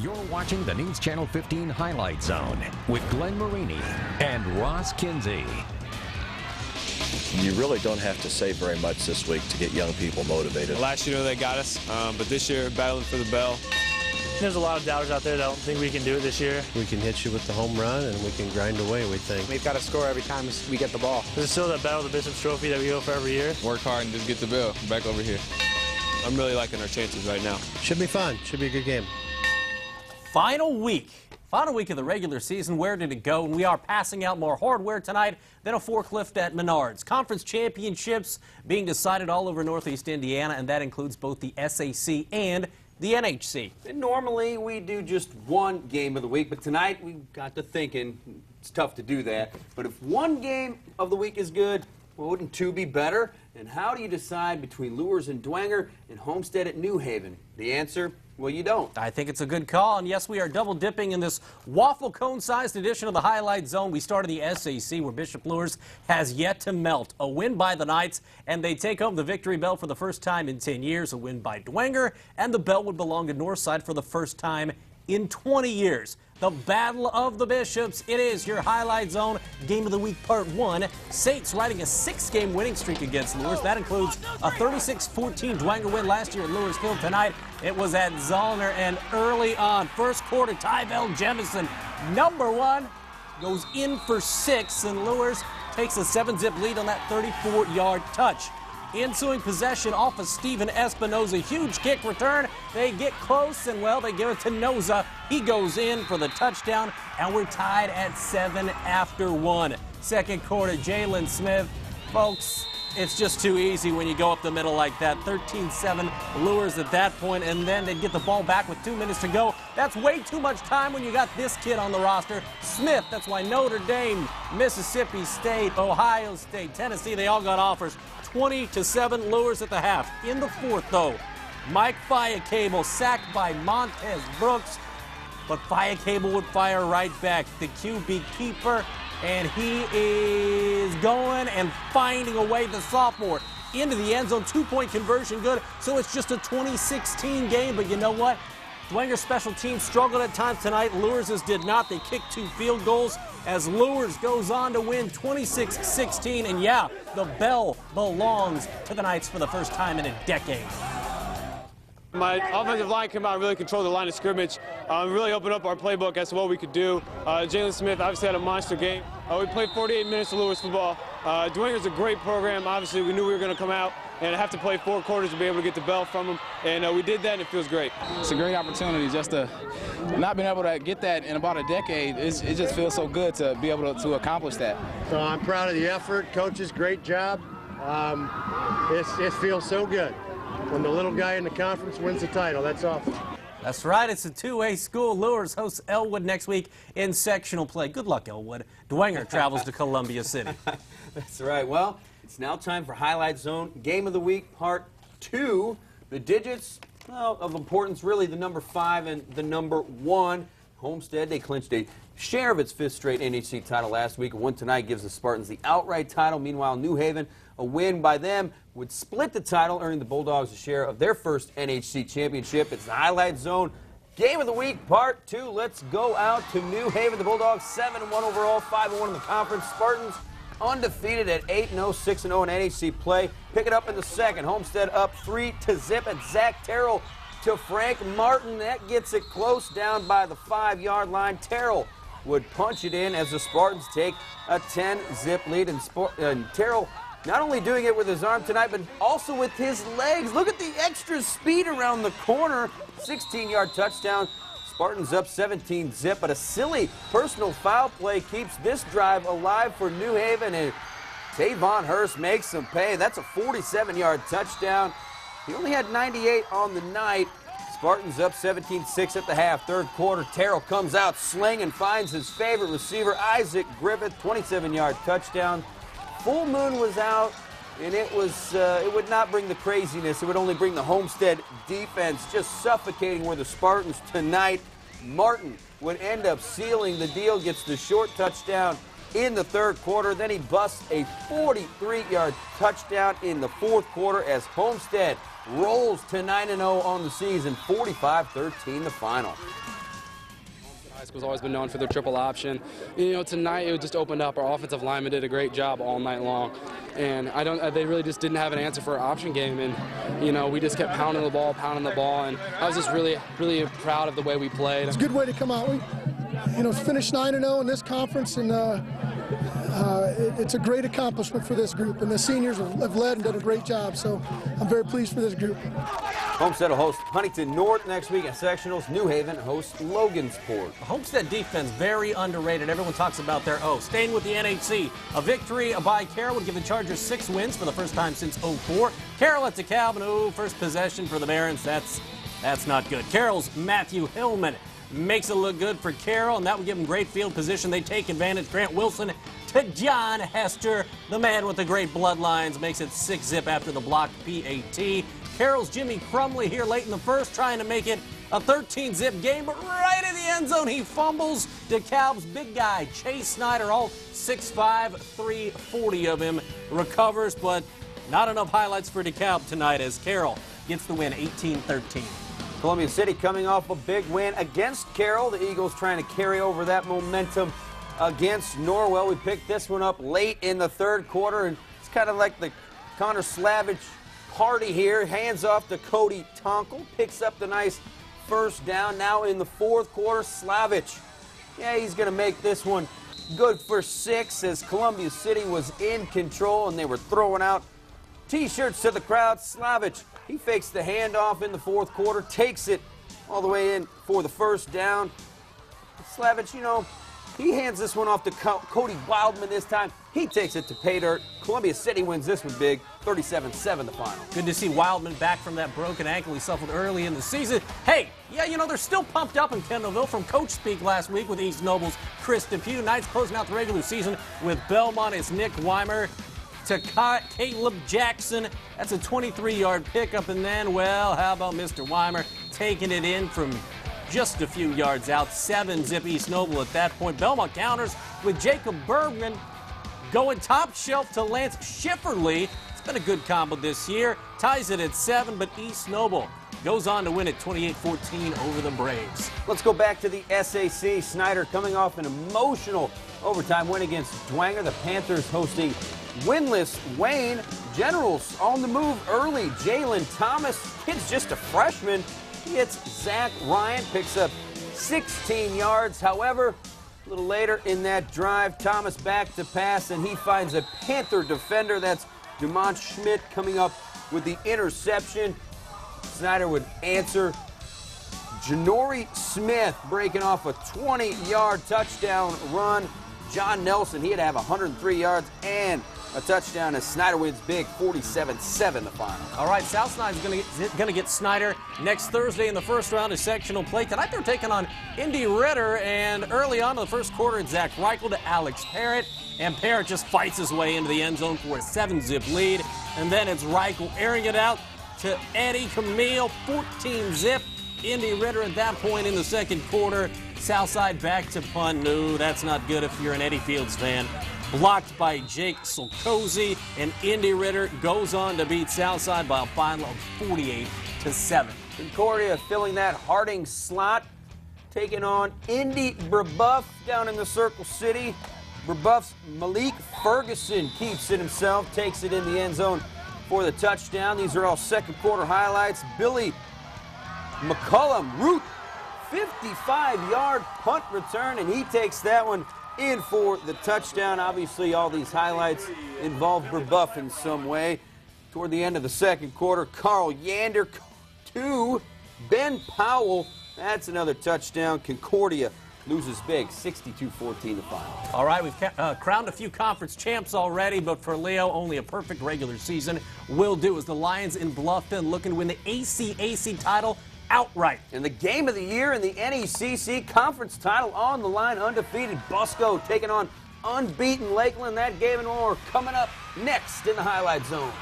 You're watching the News Channel 15 Highlight Zone with Glenn Marini and Ross Kinsey. You really don't have to say very much this week to get young people motivated. Last year they got us, but this year battling for the bell. There's a lot of doubters out there that don't think we can do it this year. We can hit you with the home run, and we can grind away, we think. We've got to score every time we get the ball. This is still that Battle of the Bishops trophy that we go for every year. Work hard and just get the bell back over here. I'm really liking our chances right now. Should be fun. Should be a good game. Final week of the regular season. Where did it go? And we are passing out more hardware tonight than a forklift at Menards. Conference championships being decided all over Northeast Indiana, and that includes both the SAC and the NHC. And normally we do just one game of the week, but tonight we got to thinking it's tough to do that. But if one game of the week is good, well, wouldn't two be better? And how do you decide between Luers and Dwenger and Homestead at New Haven? The answer, well, you don't. I think it's a good call, and yes, we are double dipping in this waffle cone-sized edition of the Highlight Zone. We started the SAC, where Bishop Luers has yet to melt. A win by the Knights, and they take home the victory bell for the first time in 10 years. A win by Dwenger, and the bell would belong to Northside for the first time in 20 years. The Battle of the Bishops. It is your Highlight Zone Game of the Week Part 1. Saints riding a 6-game winning streak against Luers. That includes a 36-14 Dwenger win last year at Luers Field. Tonight it was at Zollner, and early on, first quarter, Tyvell Jemison, number 1, goes in for 6, and Luers takes a 7-zip lead on that 34-yard touch. Ensuing possession off of Steven Espinoza. Huge kick return. They get close, and, well, they give it to Noza. He goes in for the touchdown, and we're tied at 7 after 1. Second quarter, Jalen Smith. Folks, it's just too easy when you go up the middle like that. 13-7 Luers at that point, and then they get the ball back with 2 minutes to go. That's way too much time when you got this kid on the roster. Smith, that's why Notre Dame, Mississippi State, Ohio State, Tennessee, they all got offers. 20-7 Luers at the half. In the fourth, though, Mike Fiacable sacked by Montez Brooks, but Fiacable would fire right back. The QB keeper, and he is going and finding a way, the sophomore, into the end zone. 2-point conversion good, so it's just a 2016 game. But you know what? Dwenger's special teams struggled at times tonight. Luers' did not. They kicked 2 field goals as Luers goes on to win 26-16. And yeah, the bell belongs to the Knights for the first time in a decade. My offensive line came out and really controlled the line of scrimmage. Really opened up our playbook as to what we could do. Jalen Smith obviously had a monster game. We played 48 minutes of Luers football. Dwenger's a great program. Obviously, we knew we were going to come out and have to play 4 quarters to be able to get the bell from them. And we did that, and it feels great. It's a great opportunity just to not being able to get that in about a decade. It just feels so good to be able to accomplish that. So I'm proud of the effort. Coaches, great job. It feels so good when the little guy in the conference wins the title. That's awesome. That's right. It's a two-way school. Luers hosts Elwood next week in sectional play. Good luck, Elwood. Dwenger travels to Columbia City. That's right. Well, it's now time for Highlight Zone Game of the Week Part 2. The digits, well, of importance, really the number 5 and the number 1. Homestead, they clinched a share of its 5th straight NHC title last week. A win tonight gives the Spartans the outright title. Meanwhile, New Haven, a win by them would split the title, earning the Bulldogs a share of their first NHC championship. It's the Highlight Zone Game of the Week Part 2. Let's go out to New Haven. The Bulldogs 7-1 overall, 5-1 in the conference. Spartans undefeated at 8-0, 6-0 in NHC play. Pick it up in the second. Homestead up 3-0 at Zach Terrell to Frank Martin. That gets it close down by the 5-yard line. Terrell would punch it in as the Spartans take a 10-zip lead. And Terrell not only doing it with his arm tonight, but also with his legs. Look at the extra speed around the corner. 16-yard touchdown. Spartans up 17-zip, but a silly personal foul play keeps this drive alive for New Haven, and Tavon Hurst makes some pay. That's a 47-yard touchdown. He only had 98 on the night. Spartans up 17-6 at the half. Third quarter, Terrell comes out slinging and finds his favorite receiver, Isaac Griffith, 27-yard touchdown. Full moon was out, and it would not bring the craziness. It would only bring the Homestead defense just suffocating where the Spartans tonight. Martin would end up sealing the deal, gets the short touchdown in the third quarter. Then he busts a 43-yard touchdown in the fourth quarter as Homestead rolls to 9-0 on the season, 45-13 the final. High school's always been known for their triple option. You know, tonight it just opened up. Our offensive linemen did a great job all night long, and they really just didn't have an answer for our option game. And you know, we just kept pounding the ball, and I was just really proud of the way we played. It's a good way to come out. We, finished 9-0 in this conference, and it's a great accomplishment for this group. And the seniors have led and done a great job. So I'm very pleased for this group. Homestead will host Huntington North next week in sectionals. New Haven hosts Logansport. The Homestead defense, very underrated. Everyone talks about their staying with the NHC. A victory by Carroll would give the Chargers 6 wins for the first time since '04. Carroll at DeKalb, and first possession for the Barons. That's not good. Carroll's Matthew Hillman makes it look good for Carroll, and that would give them great field position. They take advantage. Grant Wilson to John Hester, the man with the great bloodlines, makes it 6-zip after the blocked PAT. Carroll's Jimmy Crumley here late in the first, trying to make it a 13-zip game, but right in the end zone, he fumbles. DeKalb's big guy, Chase Snider, all 6'5", 340 of him, recovers, but not enough highlights for DeKalb tonight as Carroll gets the win 18-13. Columbia City coming off a big win against Carroll. The Eagles trying to carry over that momentum against Norwell. We picked this one up late in the third quarter, and it's kind of like the Connor Slavich party here. Hands off to Cody Tonkel. Picks up the nice first down. Now in the fourth quarter, Slavich. Yeah, he's going to make this one good for 6 as Columbia City was in control and they were throwing out T-shirts to the crowd. Slavich, he fakes the handoff in the fourth quarter, takes it all the way in for the first down. Slavich, he hands this one off to Cody Wildman this time. He takes it to pay dirt. Columbia City wins this one big, 37-7 the final. Good to see Wildman back from that broken ankle he suffered early in the season. Hey, yeah, they're still pumped up in Kendallville from coach speak last week with East Noble's Chris DePue. Knights closing out the regular season with Belmont. It's Nick Weimer to Caleb Jackson. That's a 23-yard pickup. And then, well, how about Mr. Weimer taking it in from just a few yards out. 7-zip East Noble at that point. Belmont counters with Jacob Bergman going top shelf to Lance Schifferly. It's been a good combo this year. Ties it at 7, but East Noble goes on to win it 28-14 over the Braves. Let's go back to the SAC. Snider coming off an emotional overtime win against Dwenger. The Panthers hosting winless Wayne. Generals on the move early. Jalen Thomas, kid's just a freshman. He hits Zach Ryan, picks up 16 yards. However, a little later in that drive, Thomas back to pass, and he finds a Panther defender. That's Dumont Schmidt coming up with the interception. Snider would answer. Janori Smith breaking off a 20-yard touchdown run. John Nelson, he'd have 103 yards and a touchdown as Snider wins big, 47-7 the final. All right, Southside's going to get Snider next Thursday in the first round of sectional play. Tonight they're taking on Indy Ritter, and early on in the first quarter, it's Zach Reichel to Alex Parrott, and Parrott just fights his way into the end zone for a 7-zip lead, and then it's Reichel airing it out to Eddie Camille, 14-zip. Indy Ritter at that point in the second quarter. Southside back to punt. No, that's not good if you're an Eddie Fields fan. Blocked by Jake Solcosi, and Indy Ritter goes on to beat Southside by a final of 48-7. Concordia filling that Harding slot, taking on Indy Brebeuf down in the Circle City. Brebeuf's Malik Ferguson keeps it himself, takes it in the end zone for the touchdown. These are all second quarter highlights. Billy McCullum, root 55-yard punt return, and he takes that one in for the touchdown. Obviously, all these highlights involve Brebeuf in some way. Toward the end of the second quarter, Carl Yander to Ben Powell. That's another touchdown. Concordia loses big, 62-14 the final. All right, we've crowned a few conference champs already, but for Leo, only a perfect regular season will do as the Lions in Bluffton looking to win the ACAC title outright. And the game of the year in the NECC conference title on the line, undefeated Busco taking on unbeaten Lakeland. That game and more coming up next in the Highlight Zone.